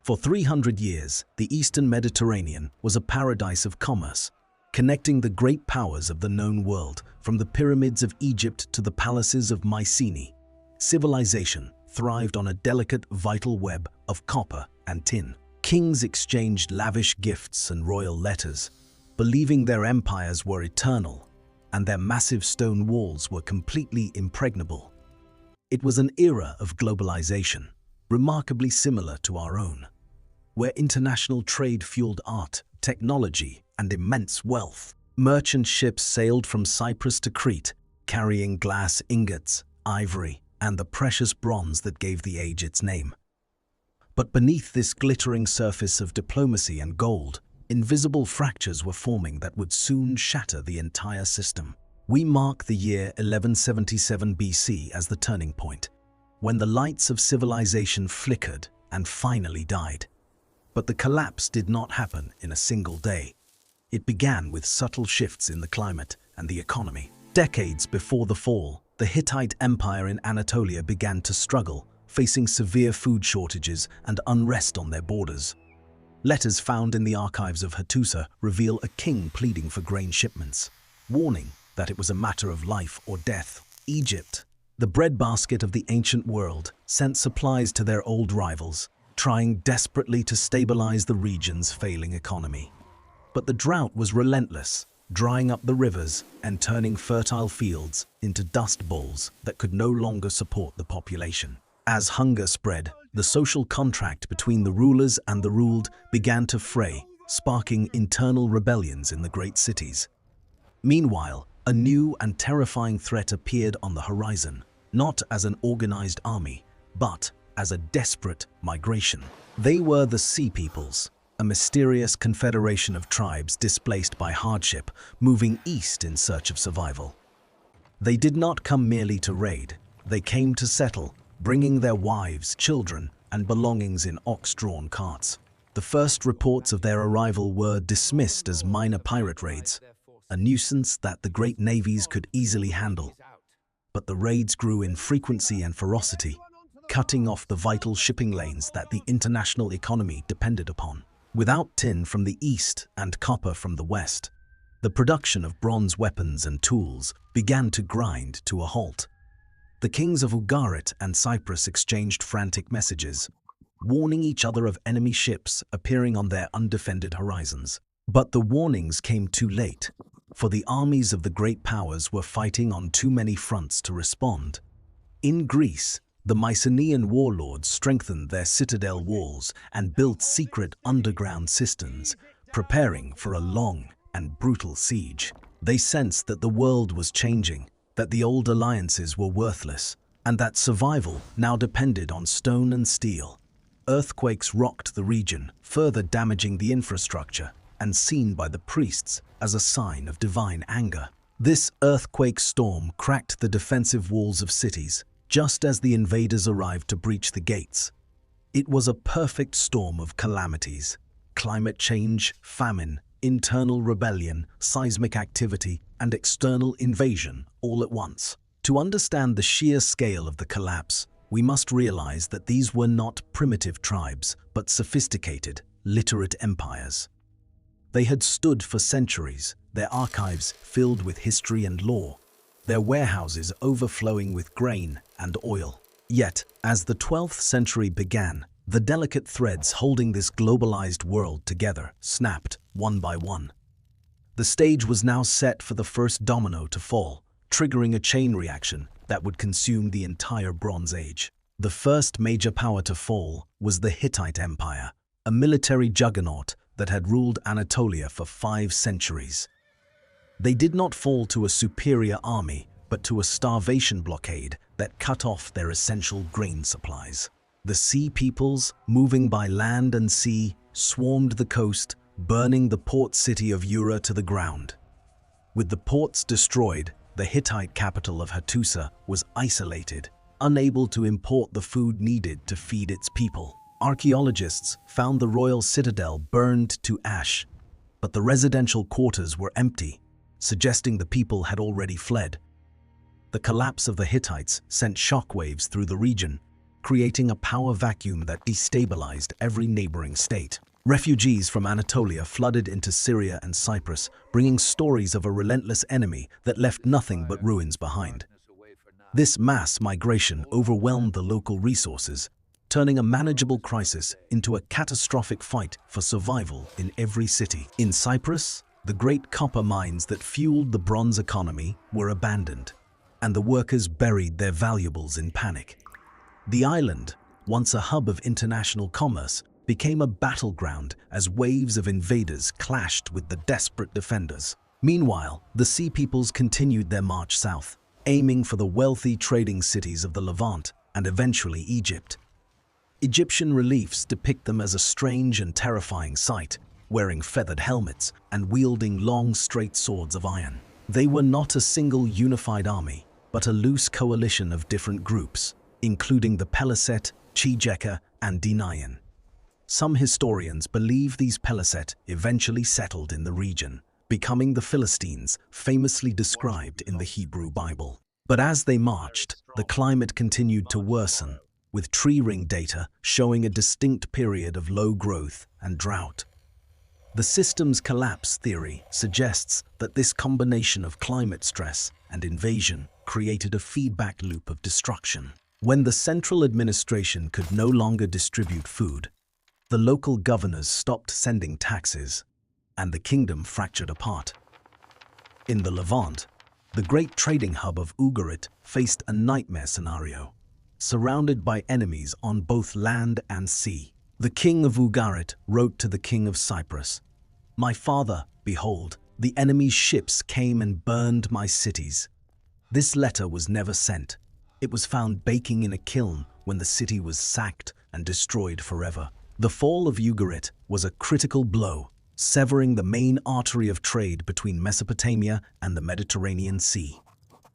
For 300 years, the Eastern Mediterranean was a paradise of commerce, connecting the great powers of the known world, from the pyramids of Egypt to the palaces of Mycenae. Civilization thrived on a delicate, vital web of copper and tin. Kings exchanged lavish gifts and royal letters, believing their empires were eternal and their massive stone walls were completely impregnable. It was an era of globalization, remarkably similar to our own, where international trade fueled art, technology, and immense wealth. Merchant ships sailed from Cyprus to Crete, carrying glass ingots, ivory, and the precious bronze that gave the age its name. But beneath this glittering surface of diplomacy and gold, invisible fractures were forming that would soon shatter the entire system. We mark the year 1177 BC as the turning point, when the lights of civilization flickered and finally died. But the collapse did not happen in a single day. It began with subtle shifts in the climate and the economy. Decades before the fall, the Hittite Empire in Anatolia began to struggle, facing severe food shortages and unrest on their borders. Letters found in the archives of Hattusa reveal a king pleading for grain shipments, warning that it was a matter of life or death. Egypt, the breadbasket of the ancient world, sent supplies to their old rivals, trying desperately to stabilize the region's failing economy. But the drought was relentless, drying up the rivers and turning fertile fields into dust bowls that could no longer support the population. As hunger spread, the social contract between the rulers and the ruled began to fray, sparking internal rebellions in the great cities. Meanwhile, a new and terrifying threat appeared on the horizon, not as an organized army, but as a desperate migration. They were the Sea Peoples, a mysterious confederation of tribes displaced by hardship, moving east in search of survival. They did not come merely to raid, they came to settle, bringing their wives, children, and belongings in ox-drawn carts. The first reports of their arrival were dismissed as minor pirate raids, a nuisance that the great navies could easily handle. But the raids grew in frequency and ferocity, cutting off the vital shipping lanes that the international economy depended upon. Without tin from the east and copper from the west, the production of bronze weapons and tools began to grind to a halt. The kings of Ugarit and Cyprus exchanged frantic messages, warning each other of enemy ships appearing on their undefended horizons. But the warnings came too late, for the armies of the great powers were fighting on too many fronts to respond. In Greece, the Mycenaean warlords strengthened their citadel walls and built secret underground cisterns, preparing for a long and brutal siege. They sensed that the world was changing, that the old alliances were worthless, and that survival now depended on stone and steel. Earthquakes rocked the region, further damaging the infrastructure, and seen by the priests as a sign of divine anger. This earthquake storm cracked the defensive walls of cities, just as the invaders arrived to breach the gates. It was a perfect storm of calamities: climate change, famine, internal rebellion, seismic activity, and external invasion all at once. To understand the sheer scale of the collapse, we must realize that these were not primitive tribes, but sophisticated, literate empires. They had stood for centuries, their archives filled with history and lore, their warehouses overflowing with grain and oil. Yet, as the 12th century began, the delicate threads holding this globalized world together snapped one by one. The stage was now set for the first domino to fall, triggering a chain reaction that would consume the entire Bronze Age. The first major power to fall was the Hittite Empire, a military juggernaut that had ruled Anatolia for 5 centuries. They did not fall to a superior army, but to a starvation blockade that cut off their essential grain supplies. The Sea Peoples, moving by land and sea, swarmed the coast, burning the port city of Ura to the ground. With the ports destroyed, the Hittite capital of Hattusa was isolated, unable to import the food needed to feed its people. Archaeologists found the royal citadel burned to ash, but the residential quarters were empty, suggesting the people had already fled. The collapse of the Hittites sent shockwaves through the region, creating a power vacuum that destabilized every neighboring state. Refugees from Anatolia flooded into Syria and Cyprus, bringing stories of a relentless enemy that left nothing but ruins behind. This mass migration overwhelmed the local resources, turning a manageable crisis into a catastrophic fight for survival in every city. In Cyprus, the great copper mines that fueled the bronze economy were abandoned, and the workers buried their valuables in panic. The island, once a hub of international commerce, became a battleground as waves of invaders clashed with the desperate defenders. Meanwhile, the Sea Peoples continued their march south, aiming for the wealthy trading cities of the Levant and eventually Egypt. Egyptian reliefs depict them as a strange and terrifying sight, wearing feathered helmets and wielding long, straight swords of iron. They were not a single unified army, but a loose coalition of different groups, including the Peliset, Chijeka, and Dinayan. Some historians believe these Peliset eventually settled in the region, becoming the Philistines famously described in the Hebrew Bible. But as they marched, the climate continued to worsen, with tree ring data showing a distinct period of low growth and drought. The system's collapse theory suggests that this combination of climate stress and invasion created a feedback loop of destruction. When the central administration could no longer distribute food, the local governors stopped sending taxes, and the kingdom fractured apart. In the Levant, the great trading hub of Ugarit faced a nightmare scenario, surrounded by enemies on both land and sea. The king of Ugarit wrote to the king of Cyprus, "My father, behold, the enemy's ships came and burned my cities." This letter was never sent. It was found baking in a kiln when the city was sacked and destroyed forever. The fall of Ugarit was a critical blow, severing the main artery of trade between Mesopotamia and the Mediterranean Sea.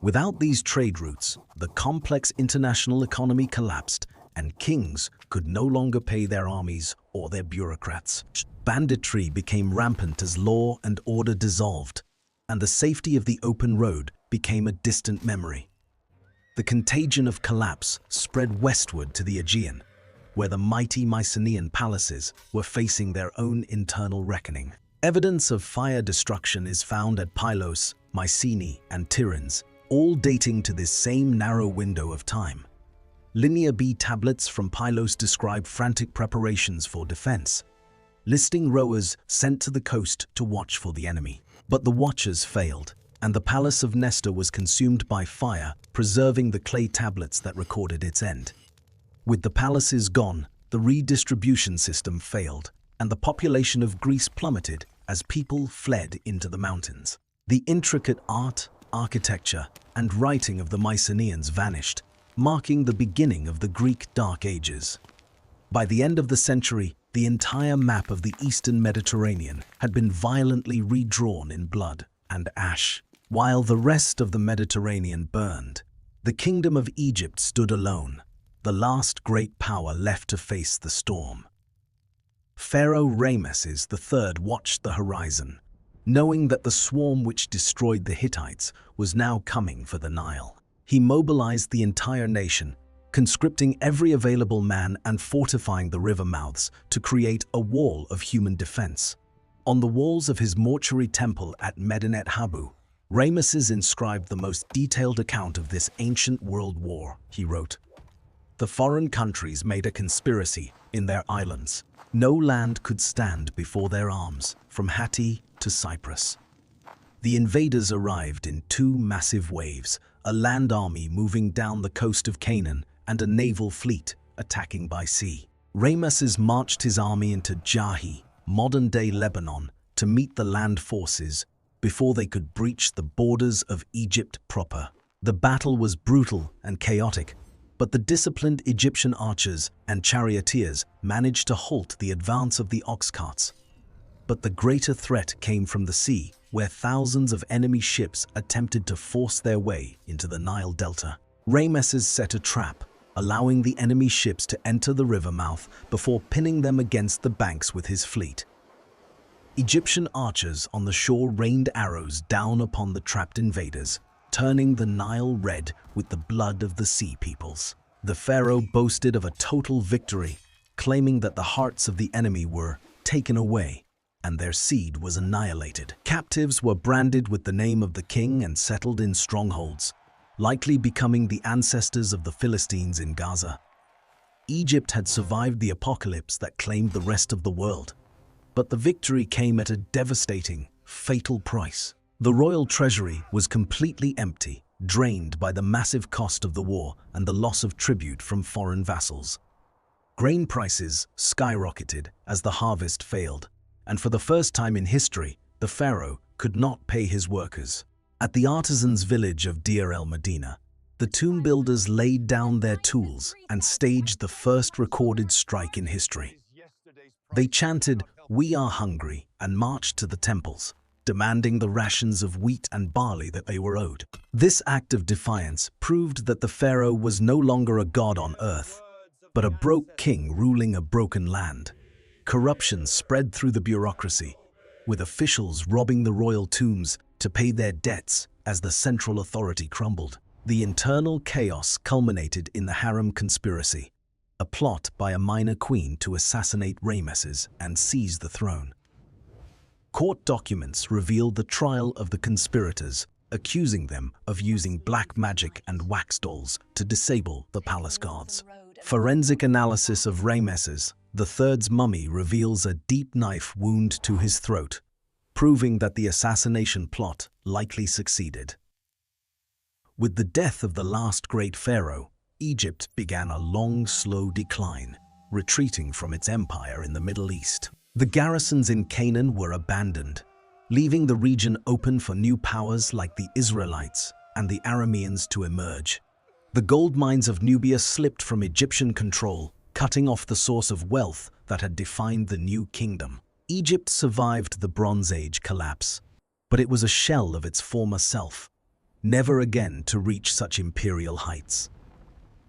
Without these trade routes, the complex international economy collapsed, and kings could no longer pay their armies or their bureaucrats. Banditry became rampant as law and order dissolved, and the safety of the open road became a distant memory. The contagion of collapse spread westward to the Aegean, where the mighty Mycenaean palaces were facing their own internal reckoning. Evidence of fire destruction is found at Pylos, Mycenae, and Tiryns, all dating to this same narrow window of time. Linear B tablets from Pylos describe frantic preparations for defense, listing rowers sent to the coast to watch for the enemy. But the watchers failed, and the palace of Nestor was consumed by fire, preserving the clay tablets that recorded its end. With the palaces gone, the redistribution system failed, and the population of Greece plummeted as people fled into the mountains. The intricate art, architecture, and writing of the Mycenaeans vanished, marking the beginning of the Greek Dark Ages. By the end of the century, the entire map of the Eastern Mediterranean had been violently redrawn in blood and ash. While the rest of the Mediterranean burned, the Kingdom of Egypt stood alone, the last great power left to face the storm. Pharaoh Rameses III watched the horizon, knowing that the swarm which destroyed the Hittites was now coming for the Nile. He mobilized the entire nation, conscripting every available man and fortifying the river mouths to create a wall of human defense. On the walls of his mortuary temple at Medinet Habu, Rameses inscribed the most detailed account of this ancient world war. He wrote, "The foreign countries made a conspiracy in their islands. No land could stand before their arms, from Hatti to Cyprus. The invaders arrived in two massive waves, a land army moving down the coast of Canaan and a naval fleet attacking by sea. Rameses marched his army into Jahi, modern-day Lebanon, to meet the land forces before they could breach the borders of Egypt proper. The battle was brutal and chaotic, but the disciplined Egyptian archers and charioteers managed to halt the advance of the ox carts. But the greater threat came from the sea, where thousands of enemy ships attempted to force their way into the Nile Delta. Rameses set a trap, allowing the enemy ships to enter the river mouth before pinning them against the banks with his fleet. Egyptian archers on the shore rained arrows down upon the trapped invaders, turning the Nile red with the blood of the sea peoples. The pharaoh boasted of a total victory, claiming that the hearts of the enemy were taken away and their seed was annihilated. Captives were branded with the name of the king and settled in strongholds, likely becoming the ancestors of the Philistines in Gaza. Egypt had survived the apocalypse that claimed the rest of the world, but the victory came at a devastating, fatal price. The royal treasury was completely empty, drained by the massive cost of the war and the loss of tribute from foreign vassals. Grain prices skyrocketed as the harvest failed, and for the first time in history, the pharaoh could not pay his workers. At the artisans' village of Deir el-Medina, the tomb builders laid down their tools and staged the first recorded strike in history. They chanted, "We are hungry," and marched to the temples, demanding the rations of wheat and barley that they were owed. This act of defiance proved that the pharaoh was no longer a god on earth, but a broke king ruling a broken land. Corruption spread through the bureaucracy, with officials robbing the royal tombs to pay their debts as the central authority crumbled. The internal chaos culminated in the harem conspiracy, a plot by a minor queen to assassinate Rameses and seize the throne. Court documents revealed the trial of the conspirators, accusing them of using black magic and wax dolls to disable the palace guards. Forensic analysis of Rameses III's mummy reveals a deep knife wound to his throat, proving that the assassination plot likely succeeded. With the death of the last great pharaoh, Egypt began a long, slow decline, retreating from its empire in the Middle East. The garrisons in Canaan were abandoned, leaving the region open for new powers like the Israelites and the Arameans to emerge. The gold mines of Nubia slipped from Egyptian control, cutting off the source of wealth that had defined the new kingdom. Egypt survived the Bronze Age collapse, but it was a shell of its former self, never again to reach such imperial heights.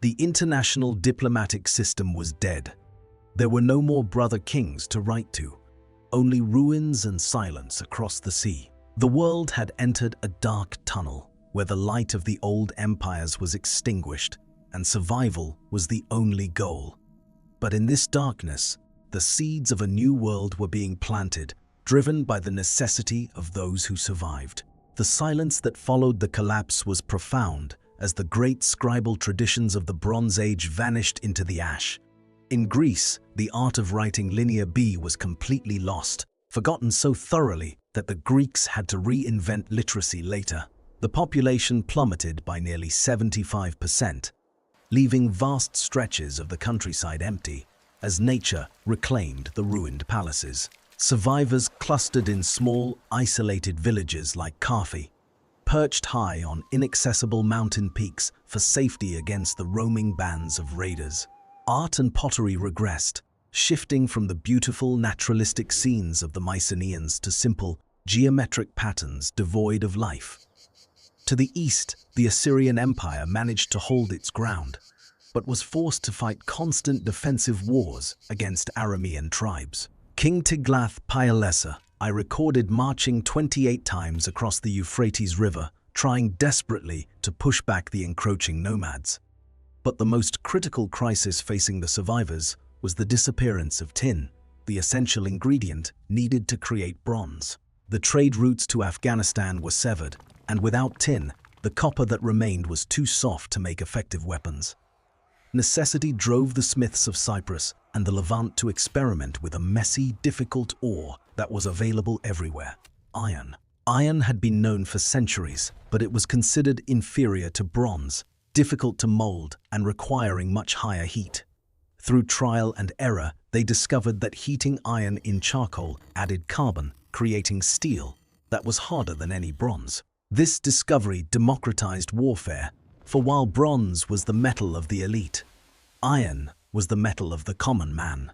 The international diplomatic system was dead. There were no more brother kings to write to, only ruins and silence across the sea. The world had entered a dark tunnel where the light of the old empires was extinguished and survival was the only goal. But in this darkness, the seeds of a new world were being planted, driven by the necessity of those who survived. The silence that followed the collapse was profound as the great scribal traditions of the Bronze Age vanished into the ash. In Greece, the art of writing Linear B was completely lost, forgotten so thoroughly that the Greeks had to reinvent literacy later. The population plummeted by nearly 75%, leaving vast stretches of the countryside empty as nature reclaimed the ruined palaces. Survivors clustered in small, isolated villages like Kaffi, perched high on inaccessible mountain peaks for safety against the roaming bands of raiders. Art and pottery regressed, shifting from the beautiful naturalistic scenes of the Mycenaeans to simple, geometric patterns devoid of life. To the east, the Assyrian Empire managed to hold its ground, but was forced to fight constant defensive wars against Aramean tribes. King Tiglath-Pileser I recorded marching 28 times across the Euphrates River, trying desperately to push back the encroaching nomads. But the most critical crisis facing the survivors was the disappearance of tin, the essential ingredient needed to create bronze. The trade routes to Afghanistan were severed, and without tin, the copper that remained was too soft to make effective weapons. Necessity drove the smiths of Cyprus and the Levant to experiment with a messy, difficult ore that was available everywhere: iron. Iron had been known for centuries, but it was considered inferior to bronze, difficult to mold and requiring much higher heat. Through trial and error, they discovered that heating iron in charcoal added carbon, creating steel that was harder than any bronze. This discovery democratized warfare, for while bronze was the metal of the elite, iron was the metal of the common man.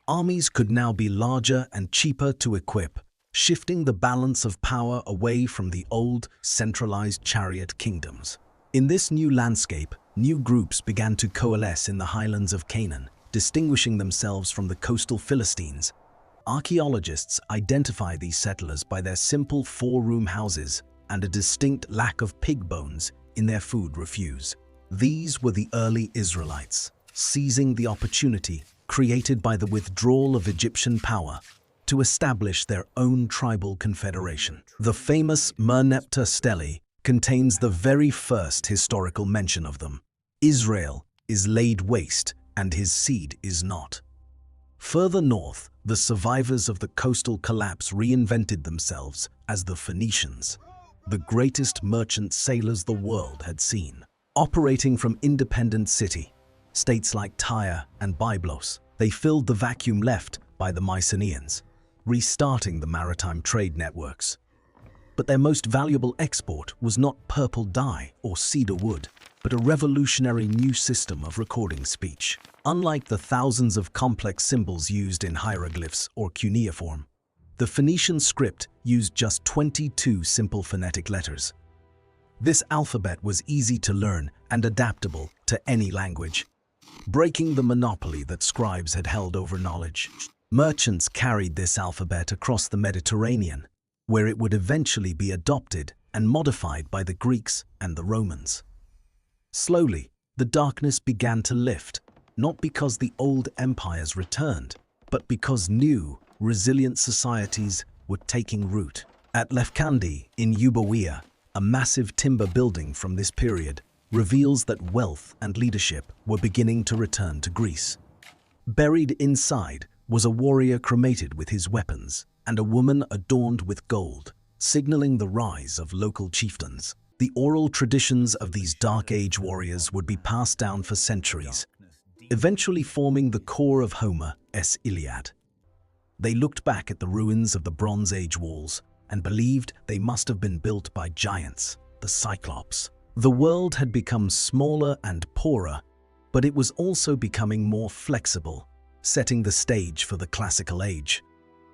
Armies could now be larger and cheaper to equip, shifting the balance of power away from the old, centralized chariot kingdoms. In this new landscape, new groups began to coalesce in the highlands of Canaan, distinguishing themselves from the coastal Philistines. Archaeologists identify these settlers by their simple four-room houses and a distinct lack of pig bones in their food refuse. These were the early Israelites, seizing the opportunity created by the withdrawal of Egyptian power to establish their own tribal confederation. The famous Merneptah stele contains the very first historical mention of them. Israel is laid waste, and his seed is not. Further north, the survivors of the coastal collapse reinvented themselves as the Phoenicians, the greatest merchant sailors the world had seen. Operating from independent states like Tyre and Byblos, they filled the vacuum left by the Mycenaeans, restarting the maritime trade networks. But their most valuable export was not purple dye or cedar wood, but a revolutionary new system of recording speech. Unlike the thousands of complex symbols used in hieroglyphs or cuneiform, the Phoenician script used just 22 simple phonetic letters. This alphabet was easy to learn and adaptable to any language, breaking the monopoly that scribes had held over knowledge. Merchants carried this alphabet across the Mediterranean, where it would eventually be adopted and modified by the Greeks and the Romans. Slowly, the darkness began to lift, not because the old empires returned, but because new, resilient societies were taking root. At Lefkandi in Euboea, a massive timber building from this period reveals that wealth and leadership were beginning to return to Greece. Buried inside was a warrior cremated with his weapons and a woman adorned with gold, signaling the rise of local chieftains. The oral traditions of these Dark Age warriors would be passed down for centuries, eventually forming the core of Homer's Iliad. They looked back at the ruins of the Bronze Age walls and believed they must have been built by giants, the Cyclops. The world had become smaller and poorer, but it was also becoming more flexible, setting the stage for the Classical Age.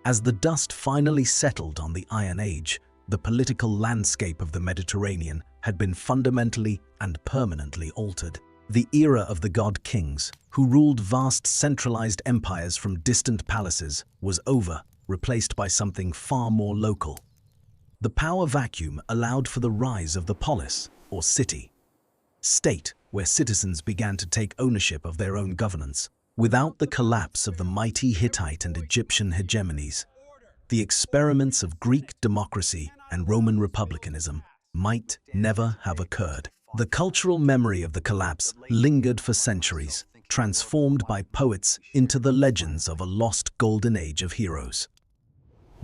As the dust finally settled on the Iron Age, the political landscape of the Mediterranean had been fundamentally and permanently altered. The era of the god-kings, who ruled vast centralized empires from distant palaces, was over, replaced by something far more local. The power vacuum allowed for the rise of the polis, or city-state, where citizens began to take ownership of their own governance. Without the collapse of the mighty Hittite and Egyptian hegemonies, the experiments of Greek democracy and Roman republicanism might never have occurred. The cultural memory of the collapse lingered for centuries, transformed by poets into the legends of a lost golden age of heroes.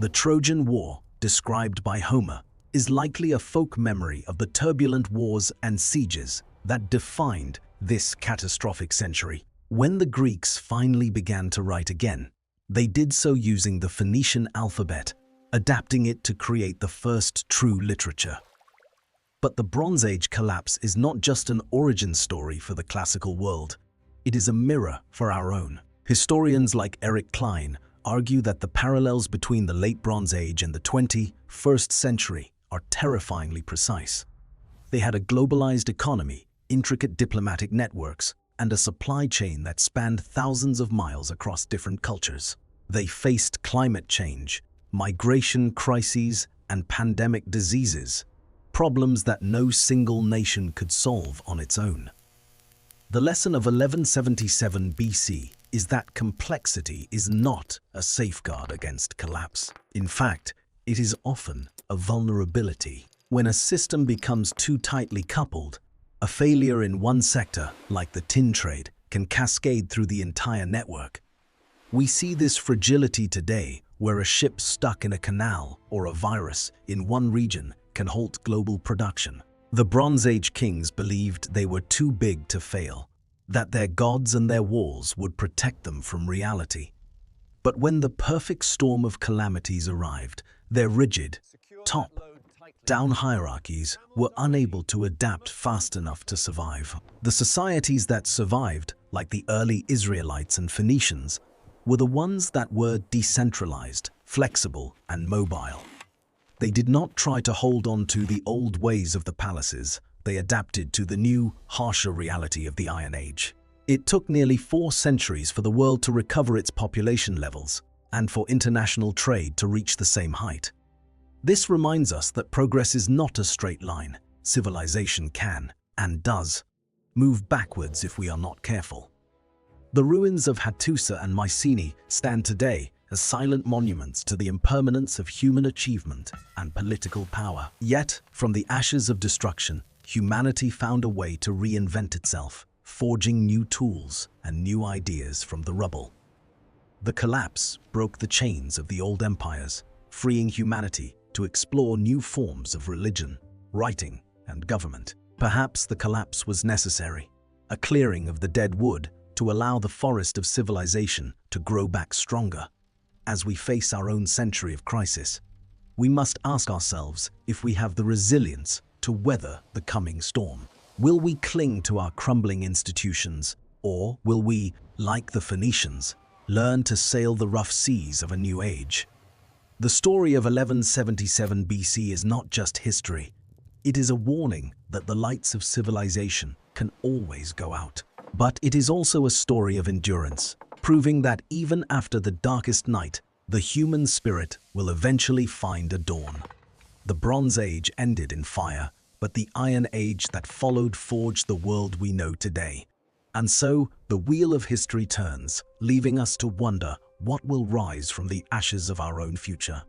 The Trojan War, described by Homer, is likely a folk memory of the turbulent wars and sieges that defined this catastrophic century. When the Greeks finally began to write again, they did so using the Phoenician alphabet, adapting it to create the first true literature. But the Bronze Age collapse is not just an origin story for the classical world. It is a mirror for our own. Historians like Eric Klein argue that the parallels between the late Bronze Age and the 21st century are terrifyingly precise. They had a globalized economy, intricate diplomatic networks, and a supply chain that spanned thousands of miles across different cultures. They faced climate change, migration crises, and pandemic diseases, problems that no single nation could solve on its own. The lesson of 1177 BC is that complexity is not a safeguard against collapse. In fact, it is often a vulnerability. When a system becomes too tightly coupled, a failure in one sector, like the tin trade, can cascade through the entire network. We see this fragility today, where a ship stuck in a canal or a virus in one region can halt global production. The Bronze Age kings believed they were too big to fail, that their gods and their walls would protect them from reality. But when the perfect storm of calamities arrived, their rigid, top-down hierarchies were unable to adapt fast enough to survive. The societies that survived, like the early Israelites and Phoenicians, were the ones that were decentralized, flexible, and mobile. They did not try to hold on to the old ways of the palaces. They adapted to the new, harsher reality of the Iron Age. It took nearly 4 centuries for the world to recover its population levels and for international trade to reach the same height. This reminds us that progress is not a straight line. Civilization can, and does, move backwards if we are not careful. The ruins of Hattusa and Mycenae stand today as silent monuments to the impermanence of human achievement and political power. Yet, from the ashes of destruction, humanity found a way to reinvent itself, forging new tools and new ideas from the rubble. The collapse broke the chains of the old empires, freeing humanity to explore new forms of religion, writing, and government. Perhaps the collapse was necessary, a clearing of the dead wood to allow the forest of civilization to grow back stronger. As we face our own century of crisis, we must ask ourselves if we have the resilience to weather the coming storm. Will we cling to our crumbling institutions, or will we, like the Phoenicians, learn to sail the rough seas of a new age? The story of 1177 BC is not just history. It is a warning that the lights of civilization can always go out. But it is also a story of endurance, proving that even after the darkest night, the human spirit will eventually find a dawn. The Bronze Age ended in fire, but the Iron Age that followed forged the world we know today. And so, the wheel of history turns, leaving us to wonder what will rise from the ashes of our own future.